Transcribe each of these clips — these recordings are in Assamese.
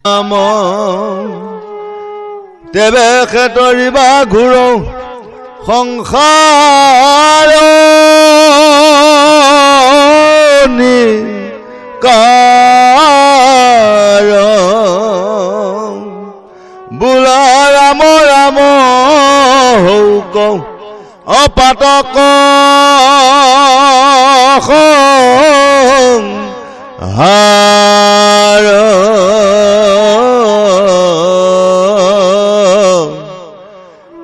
নাম তেবে খেতৰিবা ঘূৰ সংসাৰ নিকাৰ বোলা ৰাম ৰাম হৌক অপাতক হাৰ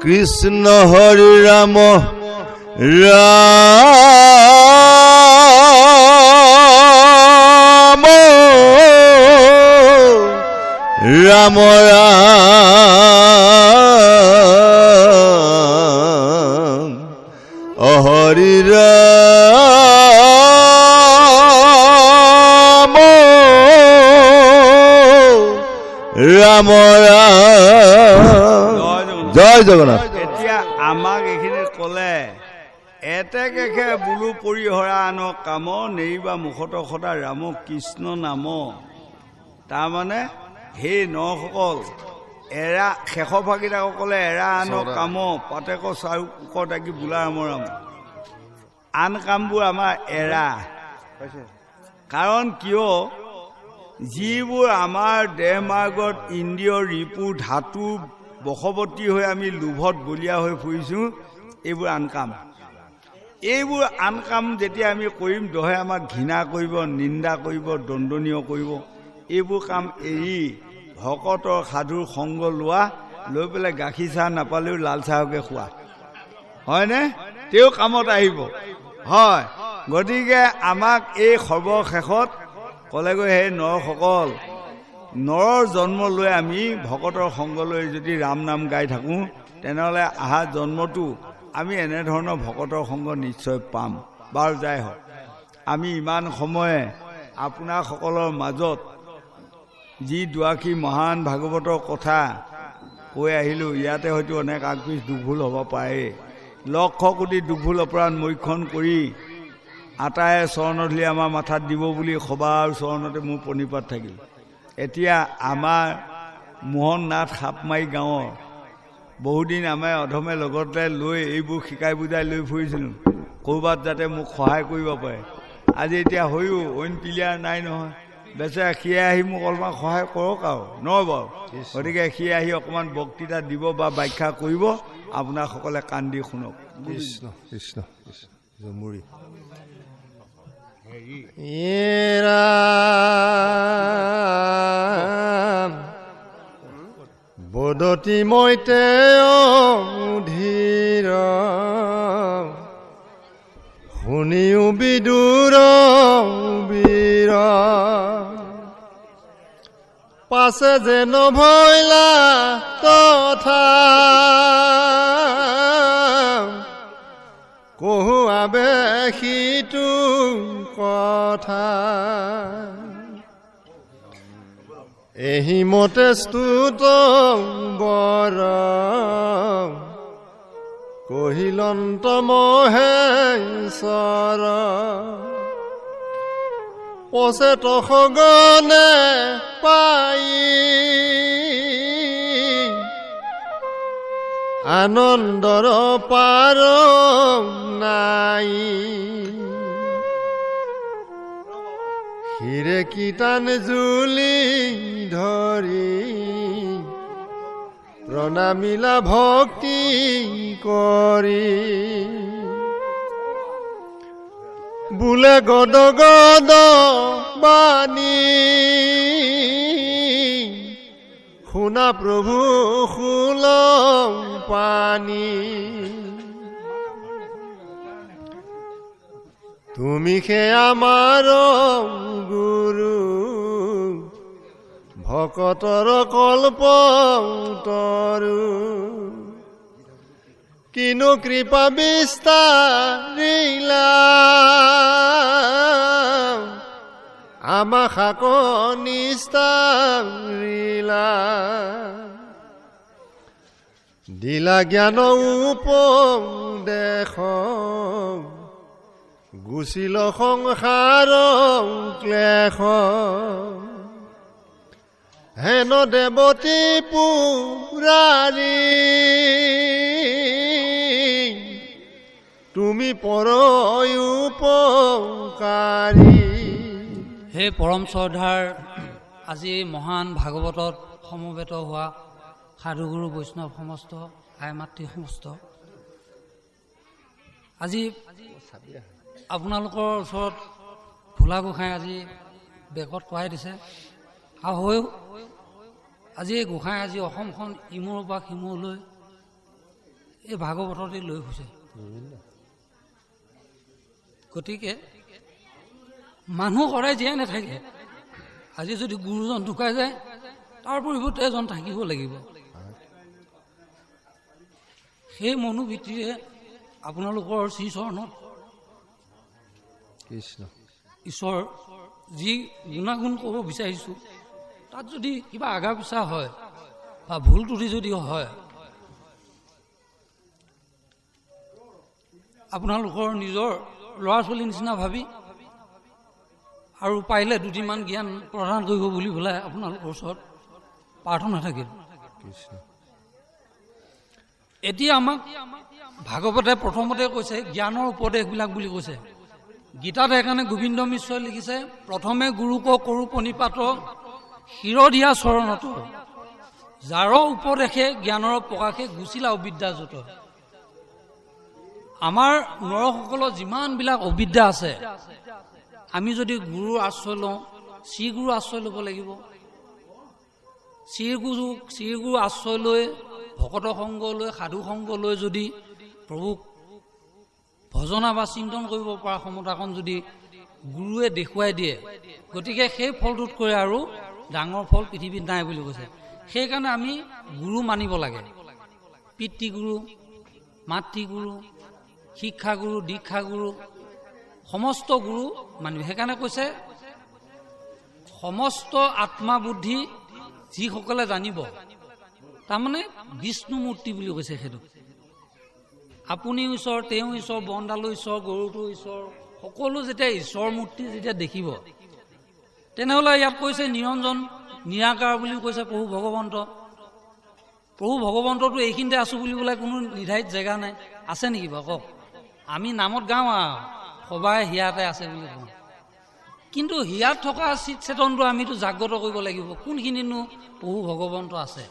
কৃষ্ণ হৰি ৰাম ৰাম ৰাম ৰাম হৰি ৰাম ৰাম ৰাম জয় জগন্নাথ। এতিয়া আমাক এইখিনি ক'লে এতেকে বোলো পৰিহৰা আন কাম নেৰিবা মুখত সদা ৰাম কৃষ্ণ নাম। তাৰমানে সেই নসকল এৰা শেষৰ ভাগিটাসকলে এৰা আন কাম পাতেক চাউক ডাকি বোলা ৰাম ৰাম। আন কামবোৰ আমাৰ এৰা। কাৰণ কিয় যিবোৰ আমাৰ দেহ মাৰ্গত ইন্দ্ৰিয় ৰিপু ধাতু বশৱৰ্তী হৈ আমি লোভত বলীয়া হৈ ফুৰিছোঁ, এইবোৰ আন কাম। এইবোৰ আন কাম যেতিয়া আমি কৰিম দহে আমাক ঘৃণা কৰিব, নিন্দা কৰিব, দণ্ডনীয় কৰিব। এইবোৰ কাম এৰি ভকতৰ সাধুৰ সংগ লোৱা, লৈ পেলাই গাখীৰ চাহ নাপালেও লাল চাহকে খোৱা, হয়নে? তেওঁ কামত আহিব, হয়। গতিকে আমাক এই সৰ্বশেষত ক'লেগৈ সেই নৰসকল, নৰৰ জন্ম লৈ আমি ভকতৰ সংগ লৈ যদি ৰাম নাম গাই থাকোঁ, তেনেহ'লে অহা জন্মটো আমি এনেধৰণৰ ভকতৰ সংগ নিশ্চয় পাম। বাৰু যাই হওক, আমি ইমান সময়ে আপোনাসকলৰ মাজত যি দুআষী মহান ভাগৱতৰ কথা কৈ আহিলোঁ, ইয়াতে হয়তো অনেক আগপিছ দুভুল হ'ব পাৰে। লক্ষ কোটি দুভুল অপৰাধ মৈক্ষণ কৰি আটায়ে চৰণধূলি আমাৰ মাথাত দিব বুলি সবাৰ চৰণতে মোৰ প্ৰণিপাত থাকিল। এতিয়া আমাৰ মোহন নাথ সাপমাৰী গাঁৱৰ বহুদিন আমাৰ অধমে লগতে লৈ এইবোৰ শিকাই বুজাই লৈ ফুৰিছিলোঁ, ক'ৰবাত যাতে মোক সহায় কৰিব পাৰে। আজি এতিয়া হৈও অইন প্লেয়াৰ নাই নহয়, বেচেৰা সিয়ে আহি মোক অলপমান সহায় কৰক আৰু নহয় বাৰু। গতিকে সিয়ে আহি অকণমান বক্তৃতা দিব বা ব্যাখ্যা কৰিব, আপোনাৰসকলে কাণ দি শুনক। কৃষ্ণ কৃষ্ণ কৃষ্ণ জমুৰি বদতি মইতে ধীৰ শুনিও বিদুৰ বীৰ পাছে যে নভৈলা তথা কহুৱাবে সিটো কথা এহি মতে স্তুত বৰ কহিলন্ত মহেশ্বৰ পচেত সগনে পাই আনন্দৰ পাৰ নাই হিৰে কীৰ্তন জুলি ধৰি প্ৰণামিলা ভক্তি কৰি বোলে গদ গদ বাণী শুনা প্ৰভু শুল পানী তুমি সে আমাৰ গুৰু ভকতৰ কল্প তৰু কিনো কৃপা বিস্তাৰিলা আমা শাক নিস্তাৰিলা দিলা জ্ঞান উপদেশ গুচিল সংসাৰ ক্লেশ হেন দেৱতী পুৰাণী তুমি পৰয়োপকাৰী। হে পৰম শ্ৰদ্ধাৰ আজি মহান ভাগৱতত সমবেত হোৱা সাধুগুৰু বৈষ্ণৱ সমস্ত আই মাতৃ সমস্ত, আজি আপোনালোকৰ ওচৰত ভোলা গোসাঁই আজি বেগত কৰাই দিছে আৰু হৈও আজি এই গোসাঁই আজি অসমখন ইমূৰৰ পৰা সিমূৰলৈ এই ভাগৱততে লৈ গৈছে। গতিকে মানুহ সদায় জীয়াই নাথাকে। আজি যদি গুৰুজন ঢুকাই যায় তাৰ পৰিৱৰ্তে এজন থাকিব লাগিব। সেই মনোবৃত্তিৰে আপোনালোকৰ শ্ৰীচৰণত কৃষ্ণ ঈশ্বৰ যি গুণাগুণ ক'ব বিচাৰিছোঁ তাত যদি কিবা আগা পিছা হয় বা ভুল ত্ৰুটি যদি হয়, আপোনালোকৰ নিজৰ ল'ৰা ছোৱালীৰ নিচিনা ভাবি আৰু পাৰিলে দুটিমান জ্ঞান প্ৰদান কৰিব বুলি পেলাই আপোনালোকৰ ওচৰত প্ৰাৰ্থনা থাকিল। এতিয়া আমাক ভাগৱতে প্ৰথমতে কৈছে জ্ঞানৰ উপদেশবিলাক বুলি কৈছে। গীতাত সেইকাৰণে গোবিন্দ মিশ্ৰই লিখিছে, প্ৰথমে গুৰুক কৰো প্ৰণিপাত শিৰদিয়া চৰণত, যাৰ উপদেশে জ্ঞানৰ প্ৰকাশে গুচিলা অবিদ্যা যত। আমাৰ নৰসকলৰ যিমানবিলাক অবিদ্যা আছে, আমি যদি গুৰুৰ আশ্ৰয় লওঁ, শ্ৰীগুৰুৰ আশ্ৰয় ল'ব লাগিব। শ্ৰীগুৰু আশ্ৰয় লৈ ভকত সংগ লৈ সাধু সংগ লৈ যদি প্ৰভুক ভজনা বা চিন্তন কৰিব পৰা ক্ষমতাকণ যদি গুৰুৱে দেখুৱাই দিয়ে, গতিকে সেই ফলটোতকৈ আৰু ডাঙৰ ফল পৃথিৱীত নাই বুলি কৈছে। সেইকাৰণে আমি গুৰু মানিব লাগে। পিতৃগুৰু, মাতৃগুৰু, শিক্ষাগুৰু, দীক্ষাগুৰু, সমস্ত গুৰু মানিব। সেইকাৰণে কৈছে সমস্ত আত্মা বুদ্ধি যিসকলে জানিব, তাৰমানে বিষ্ণু মূৰ্তি বুলি কৈছে। সেইটো আপুনিও ঈশ্বৰ, তেওঁ ঈশ্বৰ, বনডালো ঈশ্বৰ, গৰুটো ঈশ্বৰ, সকলো যেতিয়া ঈশ্বৰ মূৰ্তি যেতিয়া দেখিব, তেনেহ'লে ইয়াত কৈছে নিৰঞ্জন নিৰাকাৰ বুলি কৈছে প্ৰভু ভগৱন্ত। প্ৰভু ভগৱন্তটো এইখিনিতে আছোঁ বুলি বোলে কোনো নিৰ্ধাৰিত জেগা নাই। আছে নেকি বাৰু কওক? আমি নামত গাওঁ আৰু সবাই হিয়াতে আছে বুলি কওঁ, কিন্তু হিয়াত থকা চিত চেতনটো আমিতো জাগ্ৰত কৰিব লাগিব। কোনখিনিনো প্ৰভু ভগৱন্ত আছে?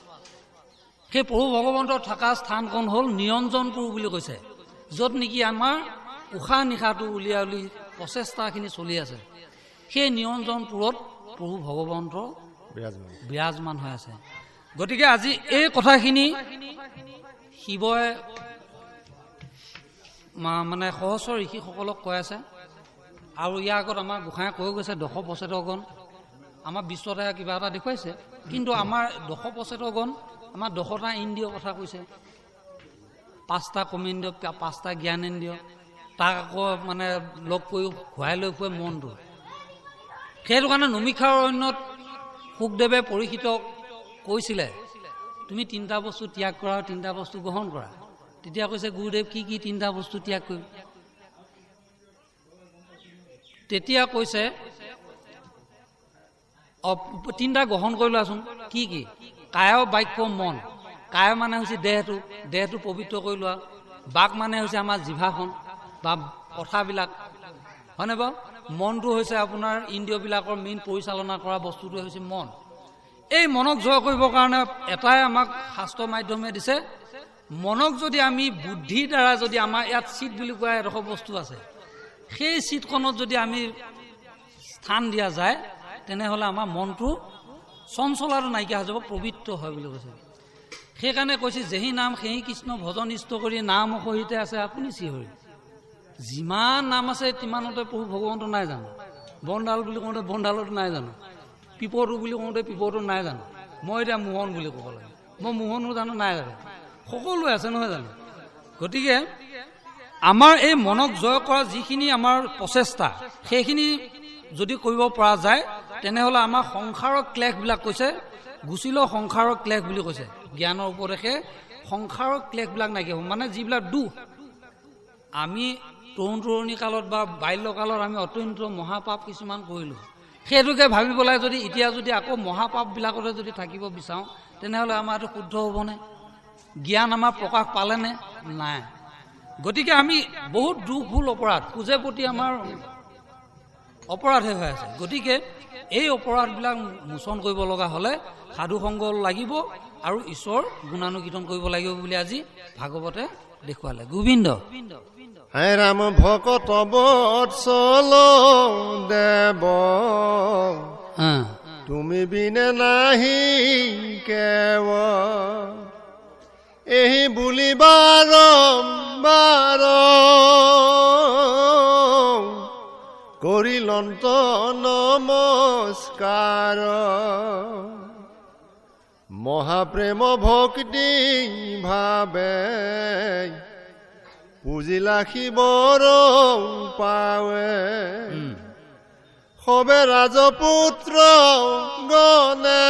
সেই প্ৰভু ভগৱন্তৰ থকা স্থানকণ হ'ল নিৰঞ্জনপুৰ বুলি কৈছে, য'ত নেকি আমাৰ উশাহ নিশাহটো উলিয়াই উলিয়াই প্ৰচেষ্টাখিনি চলি আছে। সেই নিৰঞ্জনপুৰত প্ৰভু ভগৱন্ত বিৰাজমান হৈ আছে। গতিকে আজি এই কথাখিনি শিৱই মানে সহস্ৰ ঋষিসকলক কৈ আছে। আৰু ইয়াৰ আগত আমাৰ গোসাঁয়ে কৈ গৈছে 10 প্ৰচেতকগণ আমাৰ বিশ্বতে কিবা এটা দেখুৱাইছে, কিন্তু আমাৰ 10 প্ৰচেতকগণ আমাৰ 10টা ইন্দ্ৰিয়ৰ কথা কৈছে। 5টা কৰ্মেন্দ্ৰিয়, 5টা জ্ঞানেন্দ্ৰিয়, তাক আকৌ মানে লগ কৰি ঘূৰাই লৈ ফুৰে মনটো। সেইটো কাৰণে নমিষাৰ অৰণ্যত শুকদেৱে পৰীক্ষিতক কৈছিলে তুমি 3টা বস্তু ত্যাগ কৰা আৰু 3টা বস্তু গ্ৰহণ কৰা। তেতিয়া কৈছে গুৰুদেৱ কি কি 3টা বস্তু ত্যাগ কৰিম? তেতিয়া কৈছে 3টা গ্ৰহণ কৰি লোৱাচোন। কি কি? কায় বাক্য মন। কায় মানে হৈছে দেহটো, দেহটো পবিত্ৰ কৰি লোৱা। বাক মানে হৈছে আমাৰ জিভাখন বা কথাবিলাক, হয়নে বাৰু? মনটো হৈছে আপোনাৰ ইন্দ্ৰিয়বিলাকৰ মেইন পৰিচালনা কৰা বস্তুটো হৈছে মন। এই মনক জয় কৰিবৰ কাৰণে এটাই আমাক শাস্ত্ৰ মাধ্যমে দিছে, মনক যদি আমি বুদ্ধিৰ দ্বাৰা যদি আমাৰ ইয়াত চিত বুলি কোৱা এডোখৰ বস্তু আছে, সেই চিতখনত যদি আমি স্থান দিয়া যায়, তেনেহ'লে আমাৰ মনটো চঞ্চলাটো নাইকিয়া হৈ যাব, পবিত্ৰ হয় বুলি কৈছে। সেইকাৰণে কৈছে যেহি নাম সেহি কৃষ্ণ ভজন ইষ্ট কৰি নাম সহিতে আছে আপুনি শ্ৰীহৰি। যিমান নাম আছে তিমানতে প্ৰভু ভগৱন্ত নাই জানো? বনডাল বুলি কওঁতে বনডালতো নাই জানো? পিপৰটো বুলি কওঁতে পিপৰটো নাই জানো? মই এতিয়া মোহন বুলি ক'ব লাগে, মই মোহনো জানো নাই জানো? সকলোৱে আছে নহয় জানো? গতিকে আমাৰ এই মনক জয় কৰা যিখিনি আমাৰ প্ৰচেষ্টা, সেইখিনি যদি কৰিব পৰা যায়, তেনেহ'লে আমাৰ সংসাৰৰ ক্লেশবিলাক কৈছে গুচিল সংসাৰৰ ক্লেশ বুলি কৈছে। জ্ঞানৰ উপদেশে সংসাৰৰ ক্লেশবিলাক নাইকিয়া হ'ব। মানে যিবিলাক দুখ আমি তৰুণ তৰুণী কালত বা বাল্যকালত আমি অত্যন্ত মহাপাপ কিছুমান কৰিলোঁ, সেইটোকে ভাবি পেলাই যদি এতিয়া যদি আকৌ মহাপাপবিলাকতে যদি থাকিব বিচাৰোঁ তেনেহ'লে আমাৰ এইটো শুদ্ধ হ'বনে? জ্ঞান আমাৰ প্ৰকাশ পালেনে? নাই। গতিকে আমি বহুত দুখ ভুল অপৰাধ পূজে প্ৰতি আমাৰ অপৰাধহে হৈ আছে। গতিকে এই অপৰাধবিলাক মোচন কৰিব লগা হ'লে সাধু সংগ লাগিব আৰু ঈশ্বৰ গুণানুকীৰ্তন কৰিব লাগিব বুলি আজি ভাগৱতে দেখুৱালে। গোবিন্দ হে ৰাম ভকত বৎসল দেৱ তুমি বিনে নাহি কেৱ এই বুলি বাৰম্বাৰ কৰিলন্ত নমস্কাৰ মহাপ্ৰেম ভক্তি ভাবে পুজিলা শিৱৰ পাৱে সবে ৰাজপুত্ৰ গণে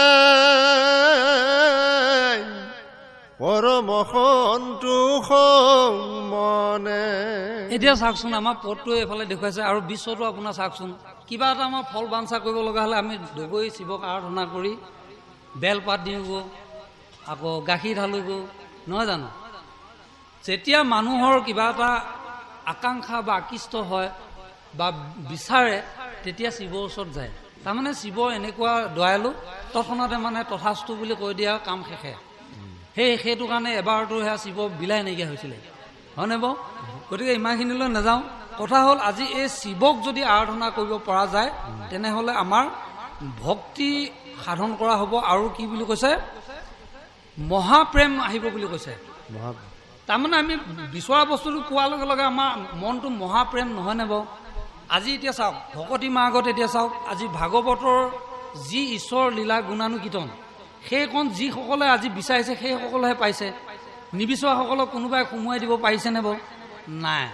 পৰম সন্তোষ মনে। এতিয়া চাওকচোন আমাৰ পদটোৱে এইফালে দেখুৱাইছে আৰু বিশ্বটো আপোনাৰ চাওকচোন কিবা এটা আমাৰ ফল বাঞ্ছা কৰিব লগা হ'লে আমি দগৈ শিৱক আৰাধনা কৰি বেলপাত দিওঁগৈ আকৌ গাখীৰ ঢালোগৈ নহয় জানো? যেতিয়া মানুহৰ কিবা এটা আকাংক্ষা বা আকৃষ্ট হয় বা বিচাৰে তেতিয়া শিৱৰ ওচৰত যায়। তাৰমানে শিৱ এনেকুৱা দয়ালু তৎক্ষণাতে মানে তথাস্তু বুলি কৈ দিয়া কাম শেষে। সেইটো কাৰণে এবাৰতো সেয়া শিৱ বিলাই নাইকিয়া হৈছিলে হয়নে বাৰু? গতিকে ইমানখিনিলৈ নাযাওঁ। কথা হ'ল আজি এই শিৱক যদি আৰাধনা কৰিব পৰা যায় তেনেহ'লে আমাৰ ভক্তি সাধন কৰা হ'ব আৰু কি বুলি কৈছে মহাপ্ৰেম আহিব বুলি কৈছে। তাৰমানে আমি বিচৰা বস্তুটো পোৱাৰ লগে লগে আমাৰ মনটো মহাপ্ৰেম নহয়নে বাৰু? আজি এতিয়া চাওক ভকতি মাৰ্গত এতিয়া চাওক আজি ভাগৱতৰ যি ঈশ্বৰ লীলা গুণানুকীৰ্তন সেইকণ যিসকলে আজি বিচাৰিছে সেইসকলেহে পাইছে। নিবিচৰাসকলক কোনোবাই সোমোৱাই দিব পাৰিছেনে বাৰু? নাই।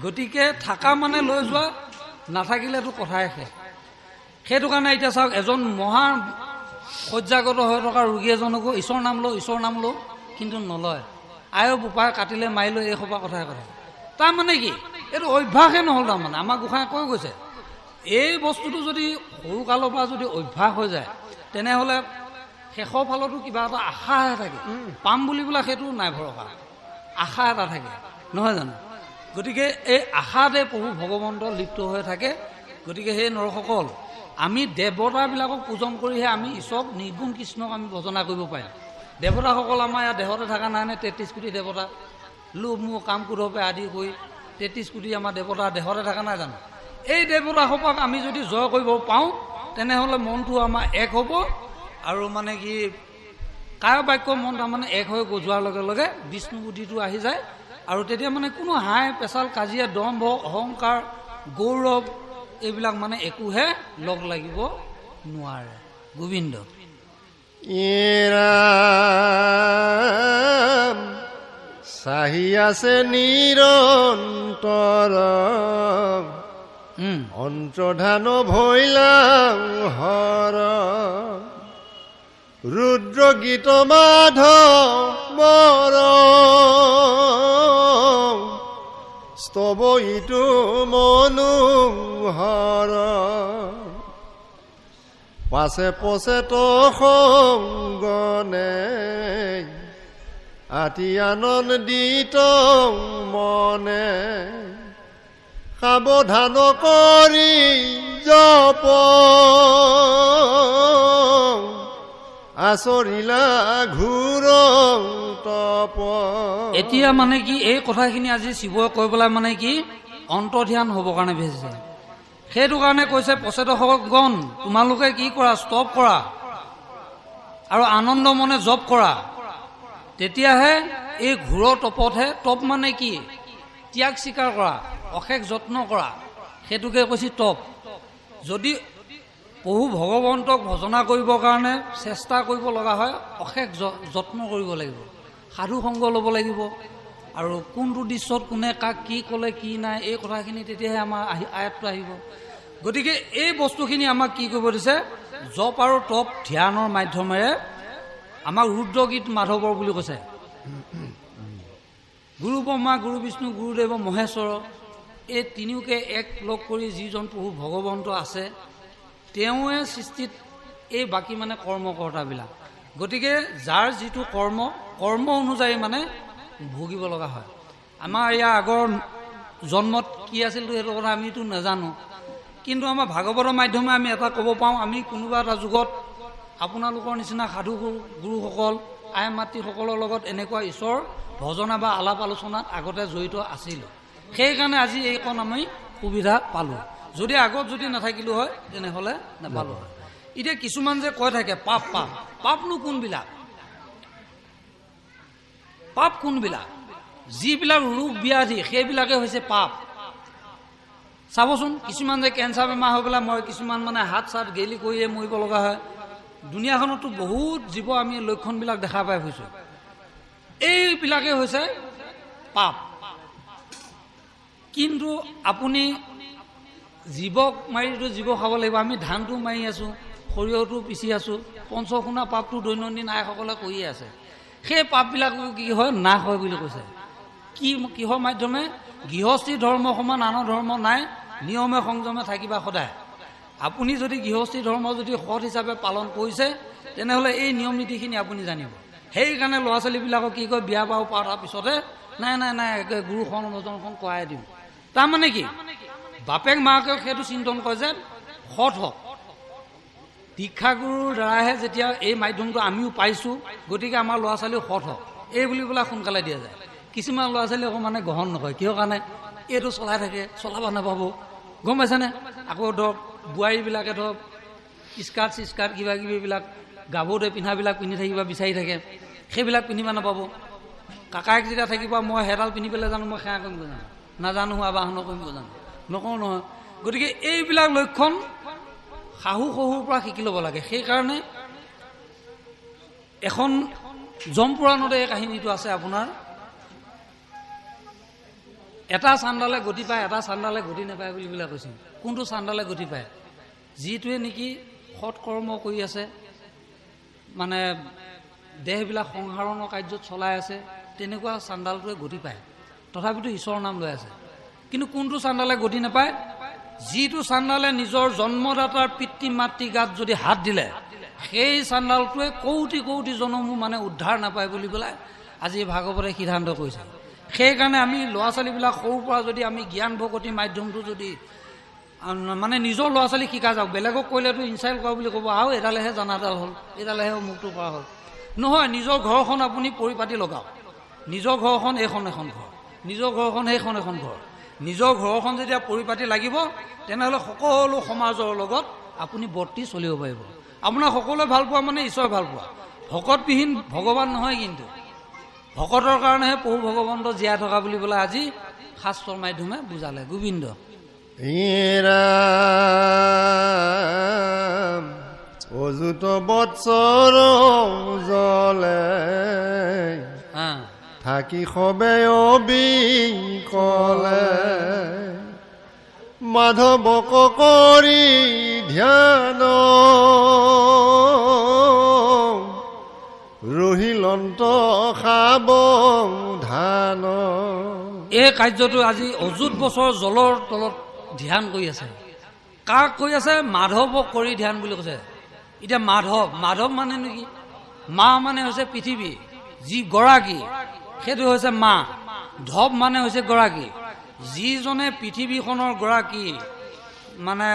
গতিকে থকা মানে লৈ যোৱা নাথাকিলেতো কথাই শেষ। সেইটো কাৰণে এতিয়া চাওক এজন মহা শয্যাগত হৈ থকা ৰোগী এজনকো ঈশ্বৰৰ নাম লওঁ কিন্তু নলয়। আয়ো বোপাই কাটিলে মাৰিলৈ এই সোপা কথাই কথা। তাৰমানে কি এইটো অভ্যাসে নহ'ল। তাৰমানে আমাৰ গোসাঁই কৈ গৈছে এই বস্তুটো যদি সৰুকালৰ পৰা যদি অভ্যাস হৈ যায় তেনেহ'লে শেষৰ ফালতো কিবা এটা আশাহে থাকে। পাম বুলি বোলে সেইটো নাই ভৰসা, আশা এটা থাকে নহয় জানো? গতিকে এই আশাতে প্ৰভু ভগৱন্ত লিপ্ত হৈ থাকে। গতিকে সেই নৰসকল আমি দেৱতাবিলাকক পূজন কৰিহে আমি ঈশ্বৰক নিৰ্গুণ কৃষ্ণক আমি ভজনা কৰিব পাৰিম। দেৱতাসকল আমাৰ ইয়াত দেহতে থকা নাই নে? 33 কোটি দেৱতা লোভ মোহ কাম ক্ৰোধে আদি কৰি 33 কোটি আমাৰ দেৱতা দেহতে থকা নাই জানো? এই দেৱতাসকলক আমি যদি জয় কৰিব পাওঁ তেনেহ'লে মনটো আমাৰ এক হ'ব আৰু মানে কি কায় বাক্য মন তাৰমানে এক হৈ যোৱাৰ লগে লগে বিষ্ণু বুদ্ধিটো আহি যায় আৰু তেতিয়া মানে কোনো হাই পেচাল কাজিয়া দম্ভ অহংকাৰ গৌৰৱ এইবিলাক মানে একোহে লগ লাগিব নোৱাৰে। গোবিন্দ ইৰাম চাহি আছে নিৰন্তৰ অন্তৰ্ধান ভৈলা হৰ ৰুদ্ৰ গীত মাধৱৰ স্তব ইটো মনোহৰ পাছে পছে তংগনে আতি আনন্দিত মনে সাৱধান কৰি জপ আচৰিলা ঘূৰ তপ। এতিয়া মানে কি এই কথাখিনি আজি শিৱই কৈ পেলাই মানে কি অন্তৰ্ধান হ'বৰ কাৰণে বিচাৰিছে। সেইটো কাৰণে কৈছে পচেতসকলগণ তোমালোকে কি কৰা স্তব কৰা আৰু আনন্দ মনে জপ কৰা, তেতিয়াহে এই ঘূৰ তপতহে তপ মানে কি ত্যাগ স্বীকাৰ কৰা অশেষ যত্ন কৰা সেইটোকে কৈছে তপ। যদি প্ৰভু ভগৱন্তক ভজনা কৰিবৰ কাৰণে চেষ্টা কৰিব লগা হয় অশেষ যত্ন কৰিব লাগিব, সাধু সংগ ল'ব লাগিব আৰু কোনটো দৃশ্যত কোনে কাক কি ক'লে কি নাই এই কথাখিনি তেতিয়াহে আমাৰ আয়ত্ব আহিব। গতিকে এই বস্তুখিনি আমাক কি কৰিব দিছে জপ আৰু তপ ধ্যানৰ মাধ্যমেৰে আমাক ৰুদ্ৰগীত মাধৱৰ বুলি কৈছে। গুৰু ব্ৰহ্মা গুৰু বিষ্ণু গুৰুদেৱ মহেশ্বৰ এই তিনিওকে এক লগ কৰি যিজন প্ৰভু ভগৱন্ত আছে তেওঁৱে সৃষ্টিত এই বাকী মানে কৰ্মকৰ্তাবিলাক। গতিকে যাৰ যিটো কৰ্ম অনুযায়ী মানে ভুগিব লগা হয়। আমাৰ ইয়াৰ আগৰ জন্মত কি আছিল সেইটো কথা আমিতো নাজানো, কিন্তু আমাৰ ভাগৱতৰ মাধ্যমে আমি এটা ক'ব পাওঁ, আমি কোনোবা এটা যুগত আপোনালোকৰ নিচিনা সাধু গুৰুসকল আই মাতৃসকলৰ লগত এনেকুৱা ঈশ্বৰ ভজনা বা আলাপ আলোচনাত আগতে জড়িত আছিলোঁ। সেইকাৰণে আজি এইকণ আমি সুবিধা পালোঁ। যদি আগত যদি নাথাকিলো হয় তেনেহ'লে নাপালোঁ হয়। এতিয়া কিছুমান যে কৈ থাকে পাপ পাপ, পাপনো কোনবিলাক? পাপ কোনবিলাক? যিবিলাক ৰোগ ব্যাধি সেইবিলাকে হৈছে পাপ। চাবচোন, কিছুমান যে কেঞ্চাৰ বেমাৰ হৈ পেলাই মই কিছুমান মানে হাত চাত গেলি কৰিয়ে মৰিব লগা হয়। দুনিয়াখনতো বহুত জীৱ আমি লক্ষণবিলাক দেখা পাই হৈছোঁ। এইবিলাকে হৈছে পাপ। কিন্তু আপুনি জীৱক মাৰিতো জীৱ খাব লাগিব। আমি ধানটো মাৰি আছোঁ, সৰিয়হটো পিচি আছোঁ, পঞ্চশুনা পাপটো দৈনন্দিন আইসকলে কৰিয়ে আছে। সেই পাপবিলাকো কি হয়? নাশ হয় বুলি কৈছে। কিহৰ মাধ্যমে? গৃহস্থী ধৰ্ম সমান আন ধৰ্ম নাই, নিয়মে সংযমে থাকিবা সদায়। আপুনি যদি গৃহস্থী ধৰ্ম যদি সৎ হিচাপে পালন কৰিছে তেনেহ'লে এই নিয়ম নীতিখিনি আপুনি জানিব। সেইকাৰণে ল'ৰা ছোৱালীবিলাকক কি কয়, বিয়া বাৰু পতাৰ পিছতে নাই গুৰুখন নজনখন কৰাই দিওঁ। তাৰমানে কি? বাপেক মাকেও সেইটো চিন্তন কৰে যে সৎ হওক। দীক্ষাগুৰুৰ দ্বাৰাহে যেতিয়া এই মাধ্যমটো আমিও পাইছোঁ, গতিকে আমাৰ ল'ৰা ছোৱালীও সৎ হওক এই বুলি পেলাই সোনকালে দিয়া যায়। কিছুমান ল'ৰা ছোৱালী আকৌ মানে গ্ৰহণ নকৰে। কিহৰ কাৰণে? এইটো চলাই থাকে, চলাব নাপাব, গম পাইছেনে? আকৌ ধৰক বোৱাৰীবিলাকে ধৰক স্কাৰ্ট চিস্কাৰ্ট কিবা কিবিবিলাক গাভৰুতে পিন্ধাবিলাক পিন্ধি থাকিব বিচাৰি থাকে, সেইবিলাক পিন্ধিব নাপাব। কাকায়েক যেতিয়া থাকিব, মই সেইডাল পিন্ধি পেলাই জানো, মই সেয়া কৰিব জানো, নাজানো, আবাহন কৰিব জানো, নকওঁ নহয়। গতিকে এইবিলাক লক্ষণ শাহু শহুৰ পৰা শিকি ল'ব লাগে। সেইকাৰণে এখন যমপুৰাণতে এই কাহিনীটো আছে আপোনাৰ, এটা চান্দালে গতি পায়, এটা চান্দালে গতি নাপায় বুলি পেলাই কৈছে। কোনটো চান্দালে গতি পায়? যিটোৱে নেকি সৎ কৰ্ম কৰি আছে, মানে দেহবিলাক সংসাৰণৰ কাৰ্যত চলাই আছে, তেনেকুৱা চান্দালটোৱে গতি পায়, তথাপিতো ঈশ্বৰৰ নাম লৈ আছে। কিন্তু কোনটো চান্দালে গতি নাপায়? যিটো চান্দালে নিজৰ জন্মদাতাৰ পিতৃ মাতৃ গাত যদি হাত দিলে, সেই চান্দালটোৱে কৌটি কৌটি জনমো মানে উদ্ধাৰ নাপায় বুলি পেলাই আজি ভাগৱতে সিদ্ধান্ত কৰিছে। সেইকাৰণে আমি ল'ৰা ছোৱালীবিলাক সৰুৰ পৰা যদি আমি জ্ঞান ভকতি মাধ্যমটো যদি মানে নিজৰ ল'ৰা ছোৱালীক শিকা যাওক, বেলেগক কৰিলেতো ইনচাল্ট কৰা বুলি ক'ব, আৰু এডালেহে জানাডাল হ'ল, এডালেহে মুখটো কৰা হ'ল। নহয়, নিজৰ ঘৰখন আপুনি পৰিপাতি লগাওক। নিজৰ ঘৰখন এইখন এখন ঘৰ, নিজৰ ঘৰখন সেইখন এখন ঘৰ। নিজৰ ঘৰখন যেতিয়া পৰিপাতি লাগিব তেনেহ'লে সকলো সমাজৰ লগত আপুনি বৰ্তি চলিব পাৰিব। আপোনাৰ সকলোৱে ভাল পোৱা মানে ঈশ্বৰ ভাল পোৱা। ভকতবিহীন ভগৱান নহয়, কিন্তু ভকতৰ কাৰণেহে প্ৰভু ভগৱন্ত জীয়াই থকা বুলি পেলাই আজি শাস্ত্ৰৰ মাধ্যমে বুজালে। গোবিন্দ অযুত বৎসৰ জলে থাকি সবে অবিকলে মাধৱক কৰি ধ্যান ৰহিলন্ত খাব ধান। এই কাৰ্যটো আজি অযুত বছৰ জলৰ তলত ধ্যান কৰি আছে। কাক কৰি আছে? মাধৱক কৰি ধ্যান বুলি কৈছে। এতিয়া মাধৱ মানে নেকি? মা মানে হৈছে পৃথিৱী, যি গৰাকী সেইটো হৈছে মা। ধৱ মানে হৈছে গৰাকী, যিজনে পৃথিৱীখনৰ গৰাকী, মানে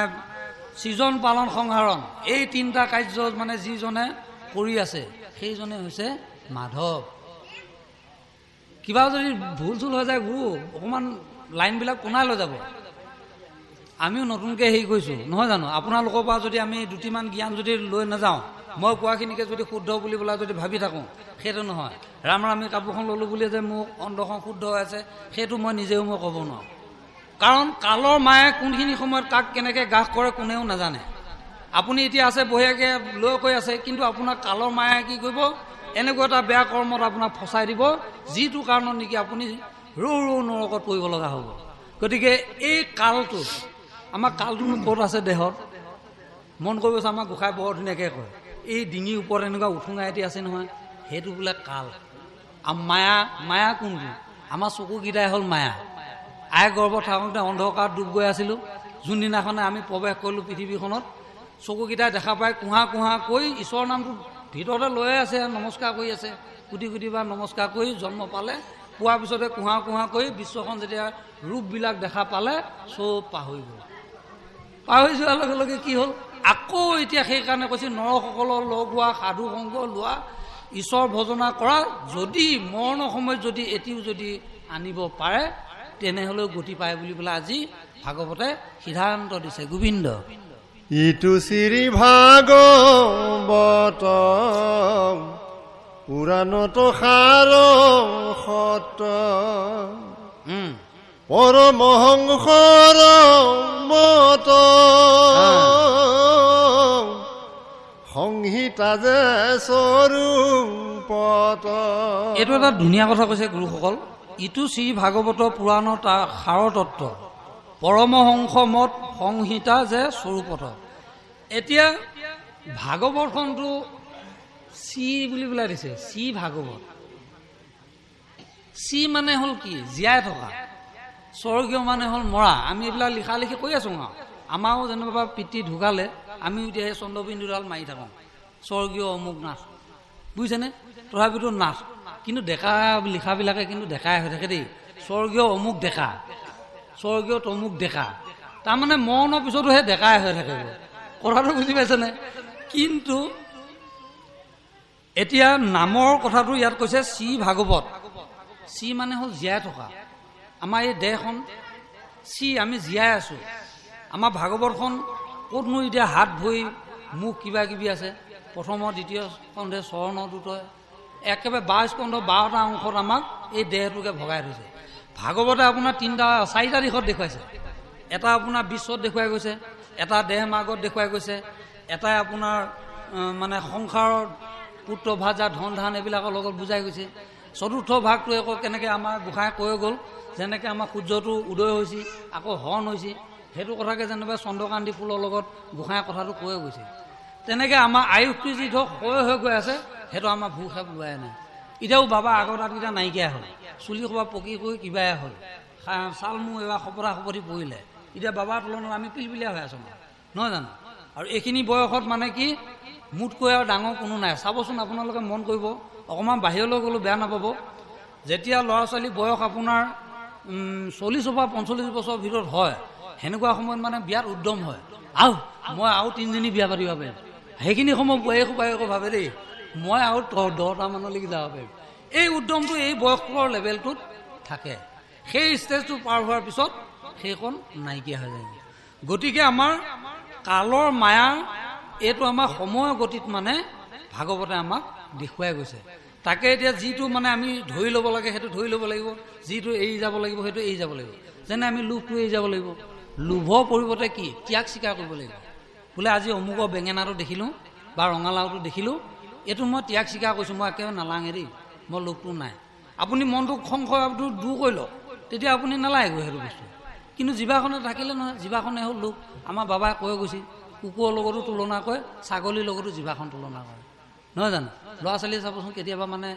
সৃজন পালন সংহাৰণ এই তিনিটা কাৰ্য মানে যিজনে কৰি আছে সেইজনে হৈছে মাধৱ। কিবা যদি ভুল চুল হৈ যায় গুৰু অকণমান লাইনবিলাক পোনাই লৈ যাব। আমিও নতুনকৈ হেৰি কৰিছোঁ নহয় জানো? আপোনালোকৰ পৰা যদি আমি দুটিমান জ্ঞান যদি লৈ নাযাওঁ, মই কোৱাখিনিকে যদি শুদ্ধ বুলি পেলাই যদি ভাবি থাকোঁ, সেইটো নহয়। ৰামৰামী কাপোৰখন ল'লোঁ বুলি যে মোৰ অন্তৰখন শুদ্ধ হৈ আছে, সেইটো মই নিজেও মই ক'ব নোৱাৰোঁ। কাৰণ কালৰ মায়ে কোনখিনি সময়ত কাক কেনেকৈ গ্ৰাস কৰে কোনেও নাজানে। আপুনি এতিয়া আছে বঢ়িয়াকৈ লৈ কৈ আছে, কিন্তু আপোনাৰ কালৰ মায়ে কি কৰিব? এনেকুৱা এটা বেয়া কৰ্মত আপোনাক ফচাই দিব, যিটো কাৰণত নেকি আপুনি ৰৌ নৰকত পৰিব লগা হ'ব। গতিকে এই কালটো, আমাৰ কালটোনো ক'ত আছে দেহত? মন কৰিবচোন, আমাৰ গোসাঁই বৰ ধুনীয়াকৈ কয়, এই ডিঙিৰ ওপৰত এনেকুৱা উঠোঙা এটি আছে নহয়, সেইটো বোলে কাল। আৰু মায়া কোনটো? আমাৰ চকুকেইটাই হ'ল মায়া। আই গৰ্ভত থাকোঁতে অন্ধকাৰত ডুব গৈ আছিলোঁ। যোনদিনাখনে আমি প্ৰৱেশ কৰিলোঁ পৃথিৱীখনত, চকুকেইটাই দেখা পায় কুহা কুহা কৈ ঈশ্বৰৰ নামটো ভিতৰতে লৈ আছে, নমস্কাৰ কৰি আছে, কোটি কোটিবাৰ নমস্কাৰ কৰি জন্ম পালে। পোৱাৰ পিছতে কুহা কুহা কৰি বিশ্বখন যেতিয়া ৰূপবিলাক দেখা পালে চব পাহৰি গ'ল। পাহৰি যোৱাৰ লগে লগে কি হ'ল, আকৌ এতিয়া সেইকাৰণে কৈছে নৰসকলৰ লগ হোৱা, সাধু সংগ লোৱা, ঈশ্বৰ ভজনা কৰা, যদি মৰণৰ সময়ত যদি এটিও যদি আনিব পাৰে তেনেহ'লেও গতি পায় বুলি পেলাই আজি ভাগৱতে সিদ্ধান্ত দিছে। গোবিন্দ ইটো শ্ৰী ভাগৱত পুৰাণত সাৰ সত পৰমহংসৰ মত সংহিতা যে স্বৰূপত। এইটো এটা ধুনীয়া কথা কৈছে গুৰুসকল। ইটো শ্ৰী ভাগৱত পুৰাণৰ সাৰ তত্ত্ব, পৰমহংস মত সংহিতা যে স্বৰূপত। এতিয়া ভাগৱতখনটো চি বুলি পেলাই দিছে, চি ভাগৱত। চি মানে হ'ল কি, জীয়াই থকা। স্বৰ্গীয় মানে হ'ল মৰা। আমি এইবিলাক লিখা লিখি কৰি আছোঁ আৰু আমাৰো যেনেকুৱা পিতৃ ঢুকালে আমিও এতিয়া সেই চন্দ্ৰবিন্দুডাল মাৰি থাকোঁ, স্বৰ্গীয় অমুক নাথ, বুজিছেনে? তথাপিতো নাথ, কিন্তু ডেকা লিখাবিলাকে কিন্তু ডেকাই হৈ থাকে দেই। স্বৰ্গীয় অমুক ডেকা, স্বৰ্গীয় তমুক ডেকা, তাৰমানে মৰণৰ পিছতো সেই ডেকাই হৈ থাকে। কথাটো বুজি পাইছেনে? কিন্তু এতিয়া নামৰ কথাটো ইয়াত কৈছে শ্ৰী ভাগৱত। শ্ৰী মানে হ'ল জীয়াই থকা। আমাৰ এই দেহখন শ্ৰী, আমি জীয়াই আছোঁ। আমাৰ ভাগৱতখন ক'তনো এতিয়া হাত ভৰি মুখ কিবা কিবি আছে। প্ৰথমৰ দ্বিতীয় স্কন্ধে চৰণৰ দুটয় একেবাৰে 22 স্কন্ধ 12টা অংশত আমাক এই দেহটোকে ভগাই থৈছে। ভাগৱতে আপোনাৰ 4টা দিশত দেখুৱাইছে। এটা আপোনাৰ বিশ্বত দেখুৱাই গৈছে, এটা দেহ মাৰ্গত দেখুৱাই গৈছে, এটাই আপোনাৰ মানে সংসাৰৰ পুত্ৰ ভাজা ধন ধান এইবিলাকৰ লগত বুজাই গৈছে। চতুৰ্থ ভাগটো আকৌ কেনেকৈ আমাৰ গোসাঁই কৈ গ'ল, যেনেকৈ আমাৰ সূৰ্যটো উদয় হৈছে আকৌ হৰণ হৈছে, সেইটো কথাকে যেনিবা চন্দ্ৰকান্তি ফুলৰ লগত গোসাঁই কথাটো কৈ গৈছে। তেনেকৈ আমাৰ আয়ুসটো যি ধৰক হৈ গৈ আছে, সেইটো আমাৰ ভূষেপ লোৱাই নাই। এতিয়াও বাবা আগৰ দাঁতকেইটা নাইকিয়া হ'ল, চুলি সোপা পকি কৰি কিবাই হ'ল, ছাল মোৰ এবাৰ সপৰা সপতি পৰিলে। এতিয়া বাবাৰ তুলনাত আমি পিলপিলীয়া হৈ আছোঁ, নহয় জানো? আৰু এইখিনি বয়সত মানে কি মোতকৈ আৰু ডাঙৰ কোনো নাই। চাবচোন আপোনালোকে মন কৰিব, অকণমান বাহিৰলৈ গ'লেও বেয়া নাপাব। যেতিয়া ল'ৰা ছোৱালী বয়স আপোনাৰ 40 পৰা 45 বছৰৰ ভিতৰত হয়, সেনেকুৱা সময়ত মানে বিয়াত উদ্যম হয়, মই আৰু 3জনী বিয়া পাতিব পাৰিম। সেইখিনি সময় বোৱাৰী সোপাই আকৌ ভাবে দেই, মই আৰু 10টা মানলৈকে যাব পাৰিম। এই উদ্যমটো এই বয়সৰ লেভেলটোত থাকে। সেই ষ্টেজটো পাৰ হোৱাৰ পিছত সেইখন নাইকিয়া হৈ যায়। গতিকে আমাৰ কালৰ মায়া এইটো আমাৰ সময়ৰ গতিত মানে ভাগৱতে আমাক দেখুৱাই গৈছে। তাকে এতিয়া যিটো মানে আমি ধৰি ল'ব লাগে সেইটো ধৰি ল'ব লাগিব, যিটো এৰি যাব লাগিব সেইটো এৰি যাব লাগিব। যেনে আমি লোভটো এৰি যাব লাগিব। লোভৰ পৰিৱৰ্তে কি ত্যাগ স্বীকাৰ কৰিব লাগিব। বোলে আজি অমুকৰ বেঙেনাটো দেখিলোঁ বা ৰঙালাওটো দেখিলোঁ, এইটো মই ত্যাগ স্বীকাৰ কৰিছোঁ, মই একেবাৰে নালাগে দেই, মই লোভটো নাই। আপুনি মনটোক সংশয়টো দূৰ কৰি লওক, তেতিয়া আপুনি নালাগেগৈ সেইটো বস্তু। কিন্তু জিভাখনে থাকিলে নহয়, জিভাখনে হ'ল লোভ। আমাৰ বাবাই কৈ গৈছিল, কুকুৰৰ লগতো তুলনা কৰে, ছাগলীৰ লগতো জিভাখন তুলনা কৰে, নহয় জানো? ল'ৰা ছোৱালীয়ে চাবচোন কেতিয়াবা মানে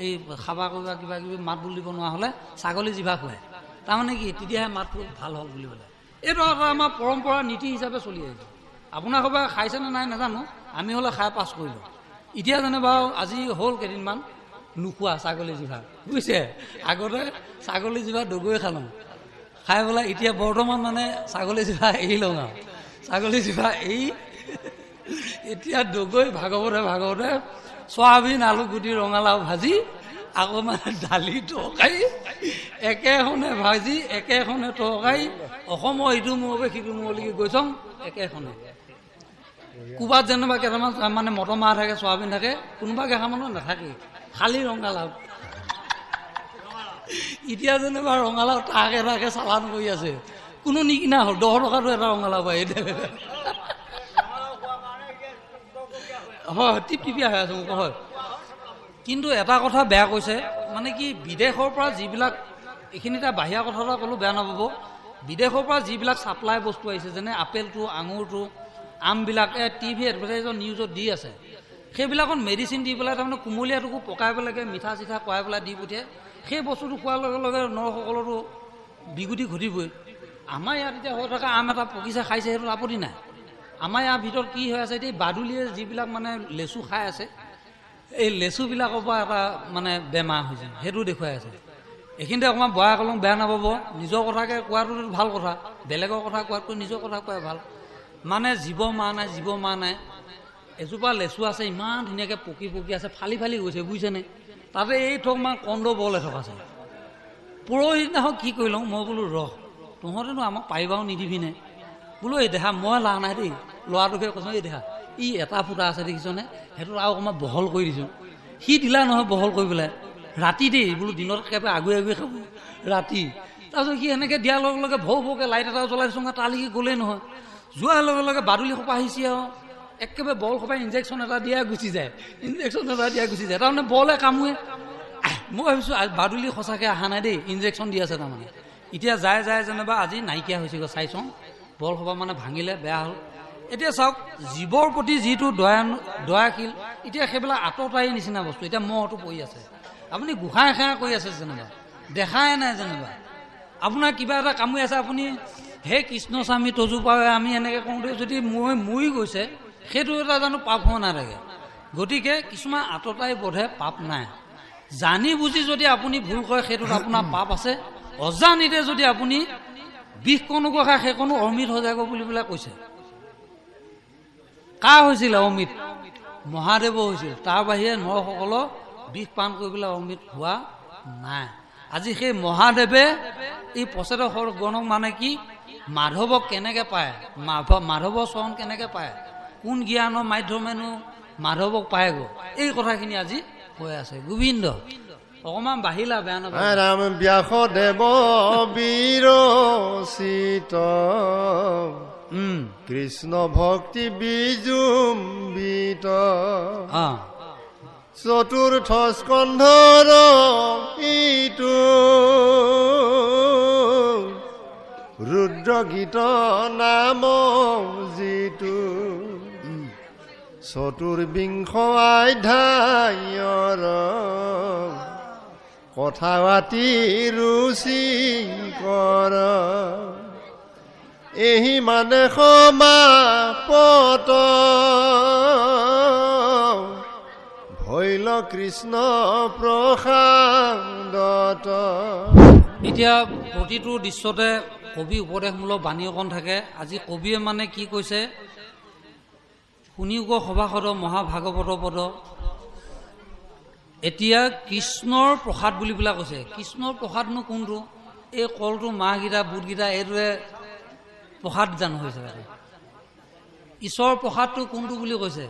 এই খাবা কৰিবা কিবা কিবি মাত বুল দিব নোৱাৰা হ'লে ছাগলী জিভা খুৱায়। তাৰমানে কি তেতিয়াহে মাতটো ভাল হওক বুলি পেলাই। এইটো এটা আমাৰ পৰম্পৰা নীতি হিচাপে চলি আহিছে। আপোনাৰ সবাই খাইছেনে নাই নাজানো, আমি হ'লে খাই পাছ কৰিলোঁ। এতিয়া যেনিবা আজি হ'ল কেইদিনমান নোখোৱা ছাগলী জিভা, বুজিছে? আগতে ছাগলী জিভা দগৈ খালোঁ, খাই পেলাই এতিয়া বৰ্তমান মানে ছাগলী জিভা এৰি লওঁ আৰু। ছাগলী জিভা এৰি এতিয়া দগৈ ভাগৱতে চয়াবিন আলু গুটি ৰঙালাও ভাজি, আকৌ মানে দালি তৰকাৰী, একেখনে ভাজি একেখনে তৰকাৰী, অসমৰ ইটো মূৰলৈ সিটো মূৰলৈকে গৈ চাওঁ একেখনে। ক'ৰবাত যেনিবা কেইটামান মানে মটৰ মাহ থাকে, চয়াবিন থাকে, কোনোবা কেইটামানো নাথাকে, খালী ৰঙালাও। এতিয়া যেনিবা ৰঙালাও তাকে চালান কৰি আছে, কোনো নিকিনা হ'ল, 10 টকাটো এটা ৰঙালাও পায়। হয় টিপটিপিয়া হৈ আছোঁ হয়। কিন্তু এটা কথা বেয়া কৈছে, মানে কি বিদেশৰ পৰা যিবিলাক, এইখিনিতে বাহিৰা কথা এটা ক'লোঁ বেয়া নাপাব, বিদেশৰ পৰা যিবিলাক ছাপ্লাই বস্তু আহিছে, যেনে আপেলটো আঙুৰটো আমবিলাক টিভি এডভাৰটাইজৰ নিউজত দি আছে, সেইবিলাকত মেডিচিন দি পেলাই তাৰমানে কুমলীয়াটোকো পকাই পেলাই মিঠা চিঠা খুৱাই পেলাই দি পঠিয়াই। সেই বস্তুটো খোৱাৰ লগে লগে নৰসকলৰো বিগুটি ঘটিবই। আমাৰ ইয়াত এতিয়া হৈ থকা আম এটা পকিছে খাইছে, সেইটো আপত্তি নাই। আমাৰ ইয়াৰ ভিতৰত কি হৈ আছে এতিয়া বাদুলিয়ে যিবিলাক মানে লেচু খাই আছে এই লেচুবিলাকৰ পৰা এটা মানে বেমাৰ হৈছে সেইটো দেখুৱাই আছে এইখিনিতে অকণমান বয়া কলং বেয়া নাপাব নিজৰ কথাকে কোৱাটো ভাল কথা বেলেগৰ কথা কোৱাতকৈ নিজৰ কথা কোৱাই ভাল মানে জীৱ মা নাই এজোপা লেচু আছে ইমান ধুনীয়াকৈ পকি আছে ফালি গৈছে বুজিছেনে তাতে এই ঠক মানে কণ্ড বল এঠক আছে পৰহিদিনাখন কি কৰি লওঁ মই বোলো ৰহ তহঁতেনো আমাক পাৰিবাও নিদিবিনে বোলো এই দেখা মই লাহ নাই দেই ল'ৰাটোকে কৈছোঁ এই দেখা ই এটা ফুটা আছে দেখিছনে সেইটো আৰু অকণমান বহল কৰি দিছোঁ সি দিলা নহয় বহল কৰি পেলাই ৰাতি দেই বোলো দিনত একেবাৰে আগুৱে খাব ৰাতি তাৰপিছত সি এনেকৈ দিয়াৰ লগে লগে ভৌকে লাইট এটা জ্বলাই দিছোঁ তালৈকে গ'লেই নহয় যোৱাৰ লগে লগে বাদুলি সোপা আহিছে আৰু একেবাৰে বল সোপাই ইনজেকশ্যন এটা দিয়া গুচি যায় তাৰমানে বলে কামোৱে মই ভাবিছোঁ বাদুলি সঁচাকৈ অহা নাই দেই ইনজেকশ্যন দি আছে তাৰমানে এতিয়া যায় যেনিবা আজি নাইকিয়া হৈছেগৈ চাইছোঁ বল সোপা মানে ভাঙিলে বেয়া হ'ল এতিয়া চাওক জীৱৰ প্ৰতি যিটো দয়াশীল এতিয়া সেইবিলাক আততায়ী নিচিনা বস্তু এতিয়া মহটো পৰি আছে আপুনি গোসাঁই কৰি আছে যেনিবা দেখাই নাই যেনিবা আপোনাৰ কিবা এটা কামুৰি আছে আপুনি হে কৃষ্ণস্বামী তজুপাৱে আমি এনেকৈ কওঁতে যদি মৰি গৈছে সেইটো এটা জানো পাপ হোৱা নালাগে গতিকে কিছুমান আততায়ী বোধে পাপ নাই জানি বুজি যদি আপুনি ভুল কৰে সেইটোত আপোনাৰ পাপ আছে অজানিতে যদি আপুনি বিষ কণুকো খায় সেইকণো অমৃত হৈ যাব বুলি পেলাই কৈছে কাৰ হৈছিলে অমৃত মহাদেৱ হৈছিল তাৰ বাহিৰে নৰসকলক বিষ পান কৰি পেলাই অমৃত হোৱা নাই আজি সেই মহাদেৱে এই পচেত গণক মানে কি মাধৱক কেনেকৈ পায় মাধৱৰ চৰণ কেনেকৈ পায় কোন জ্ঞানৰ মাধ্যমেনো মাধৱক পায়গৈ এই কথাখিনি আজি কৈ আছে গোবিন্দ অকণমান বাঢ়িলা বেয়া নাপায় ৰাম ব্যাসদেৱ বিৰচিত কৃষ্ণ ভক্তি বিজুম্বিত চতুৰ্থ স্কন্ধৰ ইটো ৰুদ্ৰগীত নাম যিটো চতুৰ্বিংশ অধ্যায়ৰ কথা পাতি ৰুচিকৰ এহি মানে সমাপত ভৈল কৃষ্ণ প্ৰসাদত এতিয়া প্ৰতিটো দৃশ্যতে কবি উপদেশমূলক বাণী অকণ থাকে আজি কবিয়ে মানে কি কৈছে শুনিও সভাসদ মহাভাগৱত পদ এতিয়া কৃষ্ণৰ প্ৰসাদ বুলি পেলাই কৈছে কৃষ্ণৰ প্ৰসাদনো কোনটো এই কলটো মাহকেইটা বুটকেইটা এইটোৱে প্ৰসাদ জানো হৈছে ঈশ্বৰৰ প্ৰসাদটো কোনটো বুলি কৈছে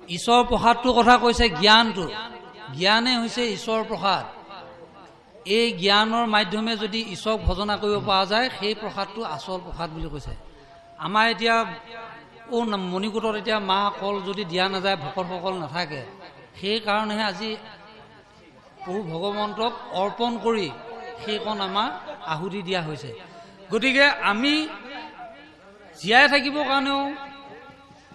ঈশ্বৰৰ প্ৰসাদটোৰ কথা কৈছে জ্ঞানটো জ্ঞানে হৈছে ঈশ্বৰৰ প্ৰসাদ এই জ্ঞানৰ মাধ্যমে যদি ঈশ্বৰক ভজনা কৰিব পৰা যায় সেই প্ৰসাদটো আচল প্ৰসাদ বুলি কৈছে আমাৰ এতিয়া মণিকূটত এতিয়া মাহ কল যদি দিয়া নাযায় ভকতসকল নাথাকে সেইকাৰণেহে আজি প্ৰভু ভগৱন্তক অৰ্পণ কৰি সেইকণ আমাৰ আহুতি দিয়া হৈছে গতিকে আমি জীয়াই থাকিবৰ কাৰণেও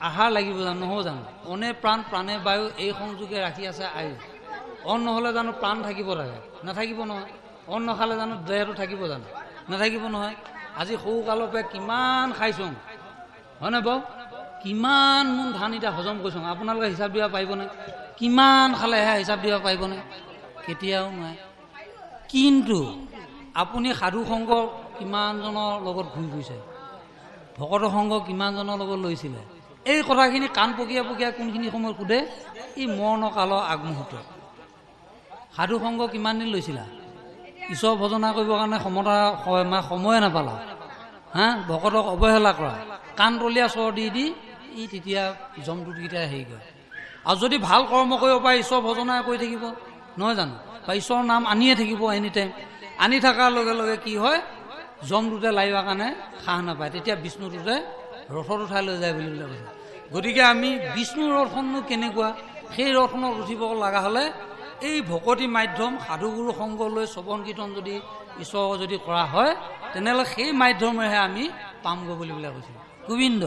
আহাৰ লাগিব জানো নহ'ব জানো অনে প্ৰাণ প্ৰাণে বায়ু এই সংযোগে ৰাখি আছে আয়ু অন্ন নহ'লে জানো প্ৰাণ থাকিব লাগে নাথাকিব নহয় অন্ন নাখালে জানো দেহটো থাকিব জানো নাথাকিব নহয় আজি সৰুকালৰ পৰা কিমান খাইছোঁ হয়নে বাৰু কিমান মোন ধান এতিয়া হজম কৰিছোঁ আপোনালোকে হিচাপ দিব পাৰিবনে কিমান খালেহে হিচাপ দিব পাৰিবনে কেতিয়াও নোৱাৰে কিন্তু আপুনি সাধু সংঘ কিমানজনৰ লগত ঘূৰি ফুৰিছে ভকত সংঘ কিমানজনৰ লগত লৈছিলে এই কথাখিনি কাণ পকিয়া কোনখিনি সময়ত সোধে ই মৰণকালৰ আগমুহূৰ্ত সাধু সংঘ কিমান দিন লৈছিলা ঈশ্বৰ ভজনা কৰিবৰ কাৰণে সময়ে নাপালা ভকতক অৱহেলা কৰা কাণ তলীয়া চৰ দি ই তেতিয়া জমদূতকেইটাই হেৰি কৰে আৰু যদি ভাল কৰ্ম কৰিব পাৰে ঈশ্বৰ ভজনা কৰি থাকিব নহয় জানো বা ঈশ্বৰৰ নাম আনিয়ে থাকিব এনি টাইম আনি থকাৰ লগে লগে কি হয় জমদূতে লাগিবৰ কাৰণে সাহ নাপায় তেতিয়া বিষ্ণুদূতে ৰথত উঠাই লৈ যায় বুলি কৈছে গতিকে আমি বিষ্ণুৰ ৰথনো কেনেকুৱা সেই ৰথনত উঠিব লগা হ'লে এই ভকতি মাধ্যম সাধুগুৰু সংগ লৈ শ্ৰৱণ কীৰ্তন যদি ঈশ্বৰ যদি কৰা হয় তেনেহ'লে সেই মাধ্যমেৰেহে আমি পামগৈ বুলি কৈছে গোবিন্দ